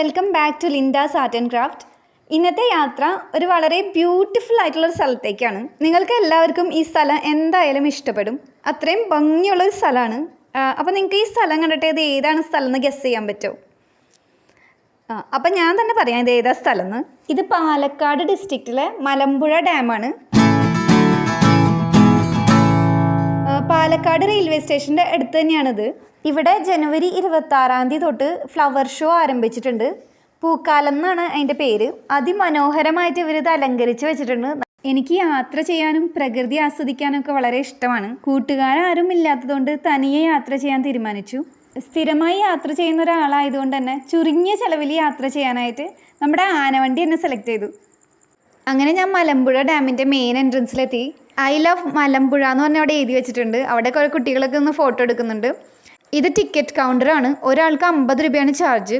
Welcome back to Linda's art and craft. ഇന്നത്തെ യാത്ര ഒരു വളരെ ബ്യൂട്ടിഫുൾ ആയിട്ടുള്ളൊരു സ്ഥലത്തേക്കാണ്. നിങ്ങൾക്ക് എല്ലാവർക്കും ഈ സ്ഥലം എന്തായാലും ഇഷ്ടപ്പെടും. അത്രയും ഭംഗിയുള്ളൊരു സ്ഥലമാണ്. അപ്പോൾ നിങ്ങൾക്ക് ഈ സ്ഥലം കണ്ടിട്ട് ഇത് ഏതാണ് സ്ഥലം എന്ന് ഗസ് ചെയ്യാൻ പറ്റുമോ? അപ്പം ഞാൻ തന്നെ പറയാം ഇത് ഏതാ സ്ഥലം എന്ന്. ഇത് പാലക്കാട് ഡിസ്ട്രിക്റ്റിലെ മലമ്പുഴ ഡാമാണ്. പാലക്കാട് റെയിൽവേ സ്റ്റേഷൻ്റെ അടുത്ത് തന്നെയാണിത്. ഇവിടെ ജനുവരി 26 തൊട്ട് ഫ്ലവർ ഷോ ആരംഭിച്ചിട്ടുണ്ട്. പൂക്കാലം എന്നാണ് അതിൻ്റെ പേര്. അതിമനോഹരമായിട്ട് ഇവരിത് അലങ്കരിച്ച് വെച്ചിട്ടുണ്ട്. എനിക്ക് യാത്ര ചെയ്യാനും പ്രകൃതി ആസ്വദിക്കാനും ഒക്കെ വളരെ ഇഷ്ടമാണ്. കൂട്ടുകാരും ഇല്ലാത്തതുകൊണ്ട് തനിയെ യാത്ര ചെയ്യാൻ തീരുമാനിച്ചു. സ്ഥിരമായി യാത്ര ചെയ്യുന്ന ഒരാളായതുകൊണ്ട് തന്നെ ചുരുങ്ങിയ ചിലവിൽ യാത്ര ചെയ്യാനായിട്ട് നമ്മുടെ ആനവണ്ടി എന്നെ സെലക്ട് ചെയ്തു. അങ്ങനെ ഞാൻ മലമ്പുഴ ഡാമിൻ്റെ മെയിൻ എൻട്രൻസിലെത്തി. ഐ ലവ് മലമ്പുഴ എന്ന് പറഞ്ഞാൽ അവിടെ എഴുതി വെച്ചിട്ടുണ്ട്. അവിടെ കുറേ കുട്ടികളൊക്കെ ഒന്ന് ഫോട്ടോ എടുക്കുന്നുണ്ട്. ഇത് ടിക്കറ്റ് കൗണ്ടറാണ്. ഒരാൾക്ക് 50 രൂപയാണ് ചാർജ്.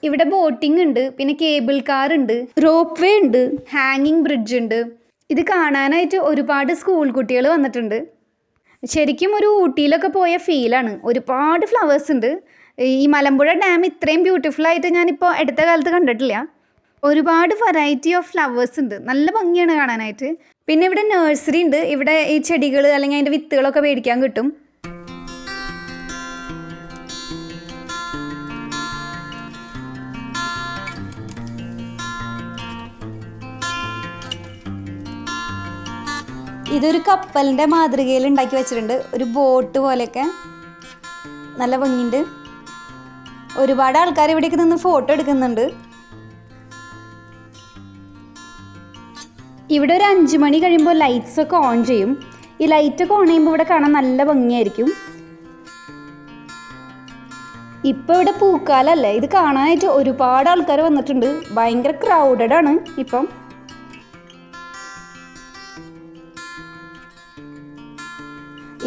ഇവിടെ ബോട്ടിംഗ് ഉണ്ട്, പിന്നെ കേബിൾ കാർ ഉണ്ട്, റോപ്പ് വേ ഉണ്ട്, ഹാങ്ങിങ് ബ്രിഡ്ജ് ഉണ്ട്. ഇത് കാണാനായിട്ട് ഒരുപാട് സ്കൂൾ കുട്ടികൾ വന്നിട്ടുണ്ട്. ശരിക്കും ഒരു ഊട്ടിയിലൊക്കെ പോയ ഫീലാണ്. ഒരുപാട് ഫ്ലവേഴ്സ് ഉണ്ട്. ഈ മലമ്പുഴ ഡാം ഇത്രയും ബ്യൂട്ടിഫുള്ളായിട്ട് ഞാനിപ്പോൾ അടുത്ത കാലത്ത് കണ്ടിട്ടില്ല. ഒരുപാട് വെറൈറ്റി ഓഫ് ഫ്ലവേഴ്സ് ഉണ്ട്. നല്ല ഭംഗിയാണ് കാണാനായിട്ട്. പിന്നെ ഇവിടെ നഴ്സറി ഉണ്ട്. ഇവിടെ ഈ ചെടികൾ അല്ലെങ്കിൽ അതിൻ്റെ വിത്തുകളൊക്കെ മേടിക്കാൻ കിട്ടും. ഇതൊരു കപ്പലിൻ്റെ മാതൃകയിൽ ഉണ്ടാക്കി വെച്ചിട്ടുണ്ട്. ഒരു ബോട്ട് പോലെയൊക്കെ നല്ല ഭംഗിയുണ്ട്. ഒരുപാട് ആൾക്കാർ ഇവിടേക്ക് നിന്ന് ഫോട്ടോ എടുക്കുന്നുണ്ട്. ഇവിടെ ഒരു 5 മണി കഴിയുമ്പോൾ ലൈറ്റ്സൊക്കെ ഓൺ ചെയ്യും. ഈ ലൈറ്റൊക്കെ ഓൺ ചെയ്യുമ്പോൾ ഇവിടെ കാണാൻ നല്ല ഭംഗിയായിരിക്കും. ഇപ്പോൾ ഇവിടെ പൂക്കാലല്ലേ, ഇത് കാണാനായിട്ട് ഒരുപാട് ആൾക്കാർ വന്നിട്ടുണ്ട്. ഭയങ്കര ക്രൗഡഡ് ആണ് ഇപ്പം.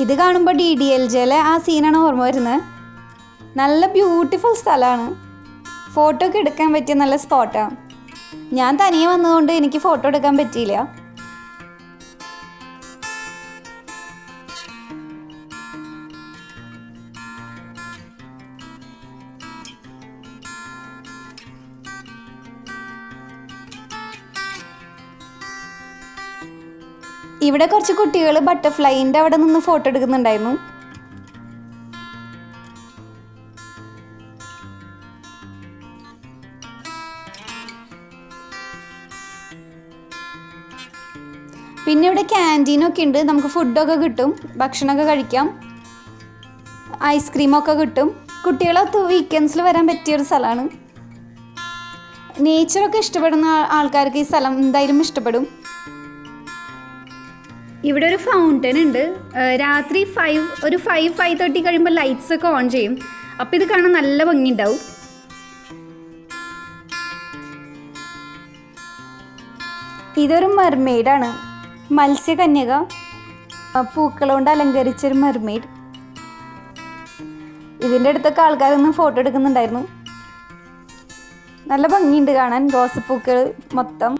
ഇത് കാണുമ്പോൾ DDLJയിലെ ആ സീനാണ് ഓർമ്മ വരുന്നത്. നല്ല ബ്യൂട്ടിഫുൾ സ്ഥലമാണ്. ഫോട്ടോ ഒക്കെ എടുക്കാൻ പറ്റിയ നല്ല സ്പോട്ടാണ്. ഞാൻ തനിയെ വന്നതുകൊണ്ട് എനിക്ക് ഫോട്ടോ എടുക്കാൻ പറ്റിയില്ല. ഇവിടെ കുറച്ച് കുട്ടികൾ ബട്ടർഫ്ലൈൻ്റെ അവിടെ നിന്ന് ഫോട്ടോ എടുക്കുന്നുണ്ടായിരുന്നു. പിന്നെ ഇവിടെ ക്യാൻറ്റീനൊക്കെ ഉണ്ട്. നമുക്ക് ഫുഡൊക്കെ കിട്ടും, ഭക്ഷണമൊക്കെ കഴിക്കാം, ഐസ്ക്രീമൊക്കെ കിട്ടും. കുട്ടികളൊക്കെ വീക്കെൻഡ്സിൽ വരാൻ പറ്റിയൊരു സ്ഥലമാണ്. നേച്ചറൊക്കെ ഇഷ്ടപ്പെടുന്ന ആൾക്കാർക്ക് ഈ സ്ഥലം എന്തായാലും ഇഷ്ടപ്പെടും. ഇവിടെ ഒരു ഫൗണ്ടൻ ഉണ്ട്. രാത്രി 5:30 കഴിയുമ്പോൾ ലൈറ്റ്സൊക്കെ ഓൺ ചെയ്യും. അപ്പോൾ ഇത് കാണാൻ നല്ല ഭംഗിയുണ്ടാവും. ഇതൊരു മെർമെയ്ഡാണ്, മത്സ്യകന്യക. പൂക്കൾ കൊണ്ട് അലങ്കരിച്ചൊരു മെർമെയ്ഡ്. ഇതിൻ്റെ അടുത്തൊക്കെ ആൾക്കാരൊന്ന് ഫോട്ടോ എടുക്കുന്നുണ്ടായിരുന്നു. നല്ല ഭംഗിയുണ്ട് കാണാൻ. റോസപ്പൂക്കൾ മൊത്തം.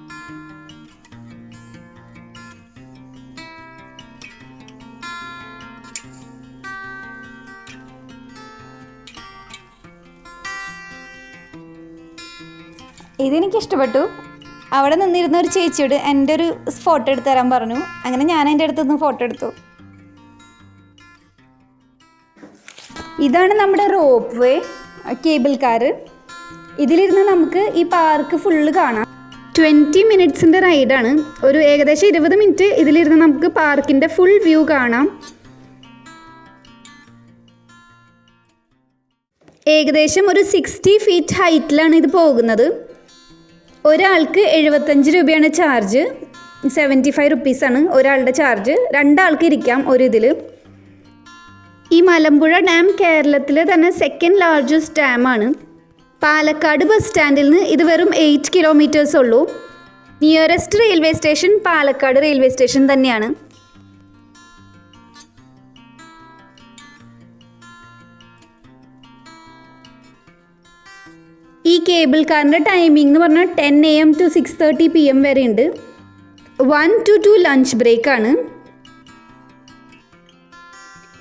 ഇതെനിക്കിഷ്ടപ്പെട്ടു. അവിടെ നിന്നിരുന്ന ഒരു ചേച്ചിയോട് എൻ്റെ ഒരു ഫോട്ടോ എടുത്ത് തരാൻ പറഞ്ഞു. അങ്ങനെ ഞാൻ എൻ്റെ അടുത്തുനിന്ന് ഫോട്ടോ എടുത്തു. ഇതാണ് നമ്മുടെ റോപ്പ് വേ, കേബിൾ കാർ. ഇതിലിരുന്ന് നമുക്ക് ഈ പാർക്ക് ഫുള്ള് കാണാം. 20 മിനിറ്റ്സിൻ്റെ റൈഡാണ്. ഒരു ഏകദേശം 20 മിനിറ്റ് ഇതിലിരുന്ന് നമുക്ക് പാർക്കിൻ്റെ ഫുൾ വ്യൂ കാണാം. ഏകദേശം ഒരു 60 ഫീറ്റ് ഹൈറ്റിലാണ് ഇത് പോകുന്നത്. ഒരാൾക്ക് 75 രൂപയാണ് ചാർജ്. 75 റുപ്പീസാണ് ഒരാളുടെ ചാർജ്. 2 ആൾക്ക് ഇരിക്കാം ഒരു ഇതിൽ. ഈ മലമ്പുഴ ഡാം കേരളത്തിലെ തന്നെ സെക്കൻഡ് ലാർജസ്റ്റ് ഡാമാണ്. പാലക്കാട് ബസ് സ്റ്റാൻഡിൽ നിന്ന് ഇത് വെറും 8 കിലോമീറ്റേഴ്സ് ഉള്ളൂ. Nearest railway station Palakkad railway station തന്നെയാണ്. ഈ കേബിൾ കാറിൻ്റെ ടൈമിംഗ് എന്ന് പറഞ്ഞാൽ 10 AM to 6:30 PM വരെ ഉണ്ട്. 1 to 2 ലഞ്ച് ബ്രേക്കാണ്.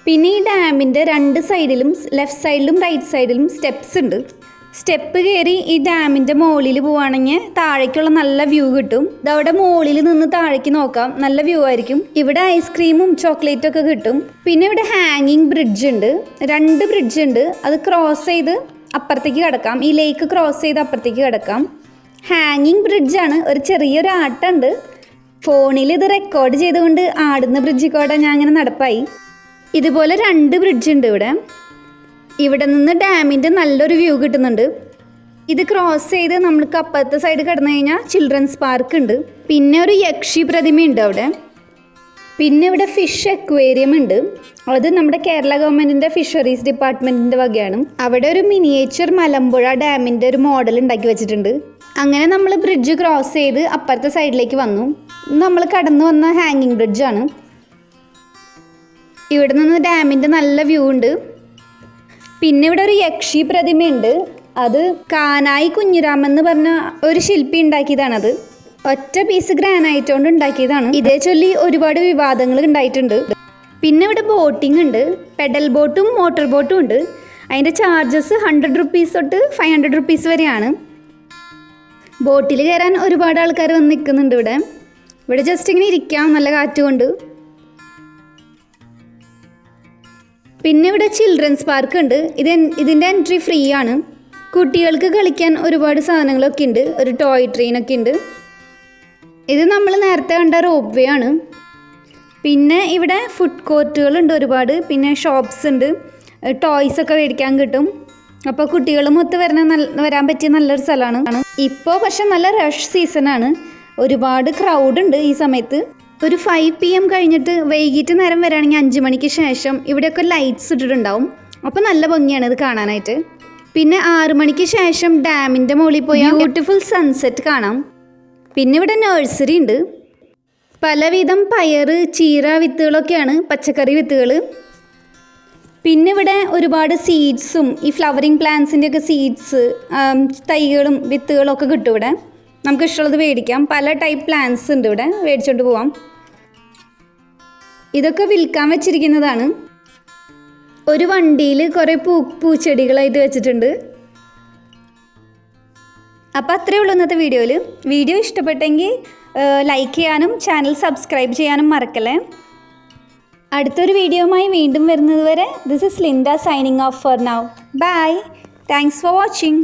പിന്നെ ഈ ഡാമിൻ്റെ 2 സൈഡിലും, ലെഫ്റ്റ് സൈഡിലും റൈറ്റ് സൈഡിലും സ്റ്റെപ്സ് ഉണ്ട്. സ്റ്റെപ്പ് കയറി ഈ ഡാമിൻ്റെ മുകളിൽ പോവുകയാണെങ്കിൽ താഴേക്കുള്ള നല്ല വ്യൂ കിട്ടും. ഇതവിടെ മുകളിൽ നിന്ന് താഴേക്ക് നോക്കാം, നല്ല വ്യൂ ആയിരിക്കും. ഇവിടെ ഐസ്ക്രീമും ചോക്ലേറ്റും ഒക്കെ കിട്ടും. പിന്നെ ഇവിടെ ഹാങ്ങിങ് ബ്രിഡ്ജ് ഉണ്ട്, 2 ബ്രിഡ്ജ് ഉണ്ട്. അത് ക്രോസ് ചെയ്ത് അപ്പുറത്തേക്ക് കിടക്കാം, ഈ ലേക്ക് ക്രോസ് ചെയ്ത് അപ്പുറത്തേക്ക് കിടക്കാം. ഹാങ്ങിങ് ബ്രിഡ്ജാണ്, ഒരു ചെറിയൊരു ആട്ടുണ്ട്. ഫോണിൽ ഇത് റെക്കോർഡ് ചെയ്തുകൊണ്ട് ആടുന്ന ബ്രിഡ്ജിൽ കൂടെ ഞാൻ അങ്ങനെ നടപ്പായി. ഇതുപോലെ 2 ബ്രിഡ്ജ് ഉണ്ട് ഇവിടെ നിന്ന് ഡാമിൻ്റെ നല്ലൊരു വ്യൂ കിട്ടുന്നുണ്ട്. ഇത് ക്രോസ് ചെയ്ത് നമ്മൾക്ക് അപ്പുറത്തെ സൈഡ് കിടന്നു കഴിഞ്ഞാൽ ചിൽഡ്രൻസ് പാർക്ക് ഉണ്ട്. പിന്നെ ഒരു യക്ഷി പ്രതിമയുണ്ട് അവിടെ. പിന്നെ ഇവിടെ ഫിഷ് അക്വേറിയം ഉണ്ട്. അത് നമ്മുടെ കേരള ഗവൺമെൻറ്റിൻ്റെ ഫിഷറീസ് ഡിപ്പാർട്ട്മെൻറ്റിൻ്റെ വകയാണ്. അവിടെ ഒരു മിനിയേച്ചർ മലമ്പുഴ ഡാമിൻ്റെ ഒരു മോഡൽ ഉണ്ടാക്കി വെച്ചിട്ടുണ്ട്. അങ്ങനെ നമ്മൾ ബ്രിഡ്ജ് ക്രോസ് ചെയ്ത് അപ്പുറത്തെ സൈഡിലേക്ക് വന്നു. നമ്മൾ കടന്നു വന്ന ഹാങ്ങിങ് ബ്രിഡ്ജാണ്. ഇവിടെ നിന്ന് ഡാമിൻ്റെ നല്ല വ്യൂ ഉണ്ട്. പിന്നെ ഇവിടെ ഒരു യക്ഷി പ്രതിമയുണ്ട്. അത് കാനായി കുഞ്ഞിരാമൻ എന്ന് പറഞ്ഞ ഒരു ശില്പി ഉണ്ടാക്കിയതാണത്. ഒറ്റ പീസ് ഗ്രാനൈറ്റ് കൊണ്ട് ഉണ്ടാക്കിയതാണ്. ഇതേ ചൊല്ലി ഒരുപാട് വിവാദങ്ങൾ ഉണ്ടായിട്ടുണ്ട്. പിന്നെ ഇവിടെ ബോട്ടിംഗ് ഉണ്ട്, പെഡൽ ബോട്ടും മോട്ടോർ ബോട്ടും ഉണ്ട്. അതിൻ്റെ ചാർജസ് 100 റുപ്പീസ് തൊട്ട് 500 റുപ്പീസ് വരെയാണ്. ബോട്ടിൽ കയറാൻ ഒരുപാട് ആൾക്കാർ വന്ന് നിൽക്കുന്നുണ്ട് ഇവിടെ ജസ്റ്റ് ഇങ്ങനെ ഇരിക്കാം, നല്ല കാറ്റുകൊണ്ട്. പിന്നെ ഇവിടെ ചിൽഡ്രൻസ് പാർക്ക് ഉണ്ട്. ഇതിൻ്റെ എൻട്രി ഫ്രീ ആണ്. കുട്ടികൾക്ക് കളിക്കാൻ ഒരുപാട് സാധനങ്ങളൊക്കെ ഉണ്ട്. ഒരു ടോയ് ട്രെയിനൊക്കെ ഉണ്ട്. ഇത് നമ്മൾ നേരത്തെ കണ്ട റോപ്പ് വേ ആണ്. പിന്നെ ഇവിടെ ഫുഡ് കോർട്ടുകളുണ്ട് ഒരുപാട്. പിന്നെ ഷോപ്സ് ഉണ്ട്, ടോയ്സൊക്കെ മേടിക്കാൻ കിട്ടും. അപ്പോൾ കുട്ടികളും ഒത്ത് വരാൻ പറ്റിയ നല്ലൊരു സ്ഥലമാണ്. ഇപ്പോൾ പക്ഷെ നല്ല റഷ് സീസണാണ്, ഒരുപാട് ക്രൗഡ് ഉണ്ട് ഈ സമയത്ത്. ഒരു 5 PM കഴിഞ്ഞിട്ട് വൈകിട്ട് നേരം വരികയാണെങ്കിൽ 5 മണിക്ക് ശേഷം ഇവിടെയൊക്കെ ലൈറ്റ്സ് ഇട്ടിട്ടുണ്ടാവും. അപ്പോൾ നല്ല ഭംഗിയാണ് ഇത് കാണാനായിട്ട്. പിന്നെ 6 മണിക്ക് ശേഷം ഡാമിൻ്റെ മുകളിൽ പോയി ബ്യൂട്ടിഫുൾ സൺസെറ്റ് കാണാം. പിന്നെ ഇവിടെ നഴ്സറി ഉണ്ട്. പലവിധം പയറ്, ചീര വിത്തുകളൊക്കെയാണ്, പച്ചക്കറി വിത്തുകൾ. പിന്നെ ഇവിടെ ഒരുപാട് സീഡ്സും ഈ ഫ്ലവറിങ് പ്ലാന്റ്സിൻ്റെ ഒക്കെ സീഡ്സ്, തൈകളും വിത്തുകളും ഒക്കെ കിട്ടും. ഇവിടെ നമുക്ക് ഇഷ്ടമുള്ളത് മേടിക്കാം. പല ടൈപ്പ് പ്ലാന്റ്സ് ഉണ്ട് ഇവിടെ, മേടിച്ചുകൊണ്ട് പോവാം. ഇതൊക്കെ വിൽക്കാൻ വെച്ചിരിക്കുന്നതാണ്. ഒരു വണ്ടിയിൽ കുറേ പൂച്ചെടികളായിട്ട് വെച്ചിട്ടുണ്ട്. അപ്പോൾ അത്രയേ ഉള്ളൂ ഇന്നത്തെ വീഡിയോയിൽ. വീഡിയോ ഇഷ്ടപ്പെട്ടെങ്കിൽ ലൈക്ക് ചെയ്യാനും ചാനൽ സബ്സ്ക്രൈബ് ചെയ്യാനും മറക്കല്ലേ. അടുത്തൊരു വീഡിയോയുമായി വീണ്ടും വരുന്നത് വരെ this is Linda signing off for now. Bye. Thanks for watching.